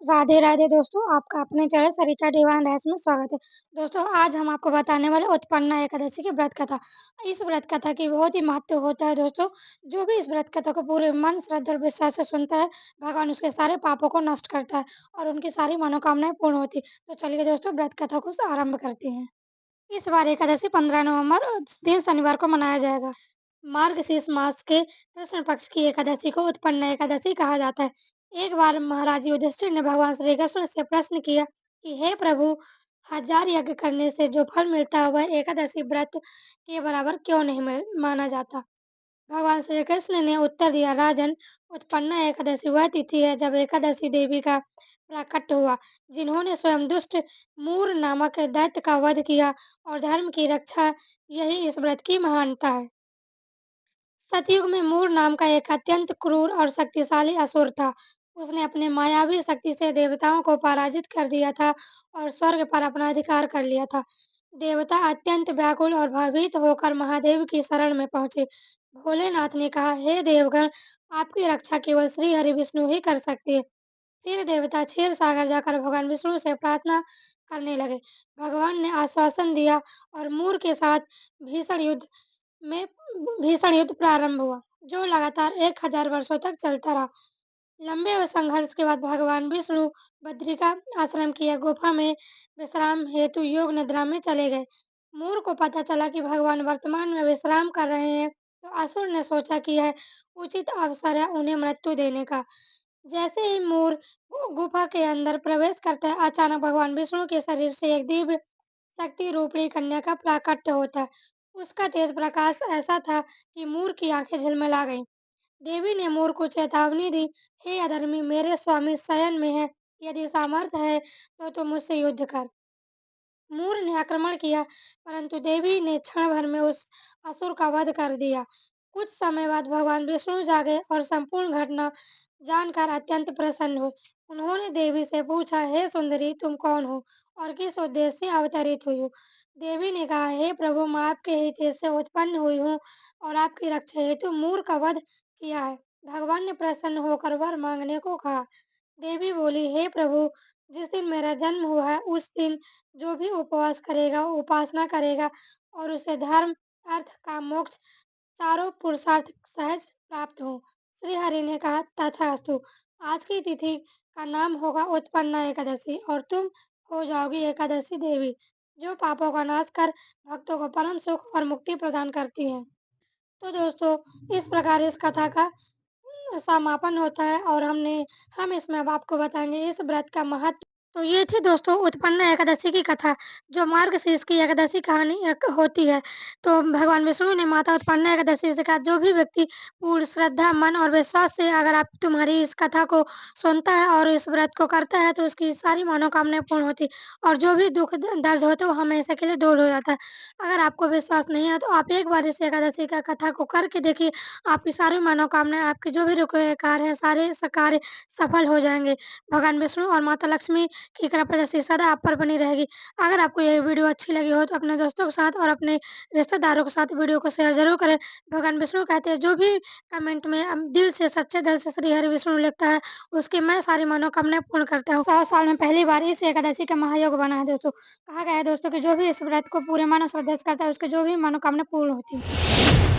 राधे राधे दोस्तों, आपका अपने चैनल सरिता डिवाइन राइस में स्वागत है। दोस्तों, आज हम आपको बताने वाले उत्पन्ना एकादशी की व्रत कथा। इस व्रत कथा की बहुत ही महत्व होता है दोस्तों। जो भी इस व्रत कथा को पूरे मन, श्रद्धा और विश्वास से सुनता है, भगवान उसके सारे पापों को नष्ट करता है और उनकी सारी मनोकामनाएं पूर्ण होती है। तो चलिए दोस्तों, व्रत कथा को आरंभ करते हैं। इस बार एकादशी 15 नवंबर दिन शनिवार को मनाया जाएगा। मार्गशीर्ष मास के कृष्ण पक्ष की एकादशी को उत्पन्न एकादशी कहा जाता है। एक बार महाराज युधिष्ठिर ने भगवान श्री कृष्ण से प्रश्न किया कि हे प्रभु, 1000 यज्ञ करने से जो फल मिलता है वह एकादशी व्रत के बराबर क्यों नहीं माना जाता। भगवान श्री कृष्ण ने उत्तर दिया, राजन, उत्पन्ना एकादशी वह तिथि है जब एकादशी देवी का प्राकट्य हुआ, जिन्होंने स्वयं दुष्ट मूर नामक दैत्य का वध किया और धर्म की रक्षा, यही इस व्रत की महानता है। सतयुग में मूर नाम का एक अत्यंत क्रूर और शक्तिशाली असुर था। उसने अपने मायावी शक्ति से देवताओं को पराजित कर दिया था और स्वर्ग पर अपना अधिकार कर लिया था। देवता अत्यंत व्याकुल और भयभीत होकर महादेव की शरण में पहुंचे। भोलेनाथ ने कहा, हे देवगण, आपकी रक्षा केवल श्री हरि विष्णु ही कर सकते हैं। फिर देवता क्षीर सागर जाकर भगवान विष्णु से प्रार्थना करने लगे। भगवान ने आश्वासन दिया और मूर के साथ भीषण युद्ध में भीषण युद्ध प्रारंभ हुआ, जो लगातार 1000 वर्षों तक चलता रहा। लंबे संघर्ष के बाद भगवान विष्णु बद्रिका आश्रम की एक गुफा में विश्राम हेतु योग निद्रा में चले गए। मूर को पता चला कि भगवान वर्तमान में विश्राम कर रहे हैं, तो असुर ने सोचा कि यह उचित अवसर है उन्हें मृत्यु देने का। जैसे ही मोर गुफा के अंदर प्रवेश करता है, अचानक भगवान विष्णु के शरीर से एक दिव्य शक्ति रूपी कन्या का प्राकट्य होता है। उसका तेज प्रकाश ऐसा था कि मोर की आंखें झिलमिला गईं। देवी ने मोर को चेतावनी दी, हे अधर्मी, मेरे स्वामी शयन में है, यदि सामर्थ्य है तो तुम मुझसे युद्ध कर। मूर ने आक्रमण किया, परंतु देवी ने क्षण भर में उस असुर का वध कर दिया। कुछ समय बाद भगवान विष्णु जागे और संपूर्ण घटना जानकर अत्यंत प्रसन्न हुए। उन्होंने देवी से पूछा, हे सुंदरी, तुम कौन हो और किस उद्देश्य से अवतरित हुई हो? देवी ने कहा, हे प्रभु, मैं आपके हित से उत्पन्न हुई हूँ और आपकी रक्षा हेतु मूर का वध किया है। भगवान ने प्रसन्न होकर वर मांगने को कहा। देवी बोली, हे प्रभु, जिस दिन मेरा जन्म हुआ है उस दिन जो भी उपवास करेगा, उपासना करेगा और उसे धर्म, अर्थ, काम, मोक्ष चारों पुरुषार्थ सहज प्राप्त हो। श्री हरि ने कहा, तथास्तु। आज की तिथि का नाम होगा उत्पन्ना एकादशी और तुम हो जाओगी एकादशी देवी, जो पापों का नाश कर भक्तों को परम सुख और मुक्ति प्रदान करती है। तो दोस्तों, इस प्रकार इस कथा का समापन होता है और हम इसमें अब आपको बताएंगे इस व्रत का महत्व। तो ये थी दोस्तों उत्पन्ना एकादशी की कथा, जो मार्गशीर्ष की एकादशी कहानी एक होती है। तो भगवान विष्णु ने माता उत्पन्ना एकादशी से कहा, जो भी व्यक्ति पूर्ण श्रद्धा, मन और विश्वास से अगर आप तुम्हारी इस कथा को सुनता है और इस व्रत को करता है, तो उसकी सारी मनोकामनाएं पूर्ण होती और जो भी दुख दर्द होता है वो हमेशा के लिए दूर हो जाता है। अगर आपको विश्वास नहीं है तो आप एक बार इस एकादशी का कथा को करके देखिए, आपकी सारी मनोकामनाएं, आपके जो भी रुके कार्य हैं, सारे कार्य सफल हो जाएंगे। भगवान विष्णु और माता लक्ष्मी की कृपा दृष्टि सदा आप पर बनी रहेगी। अगर आपको ये वीडियो अच्छी लगी हो तो अपने दोस्तों के साथ और अपने रिश्तेदारों के साथ वीडियो को शेयर जरूर करें। भगवान विष्णु कहते हैं, जो भी कमेंट में दिल से, सच्चे दिल से श्री हरि विष्णु लिखता है, उसकी मैं सारी मनोकामनाएं पूर्ण करता हूँ। 100 साल में पहली बार इस एकादशी का महायोग बना है दोस्तों। कहा गया है दोस्तों कि जो भी इस व्रत को पूरे मन और श्रद्धा से करता है, उसकी जो भी मनोकामना पूर्ण होती है।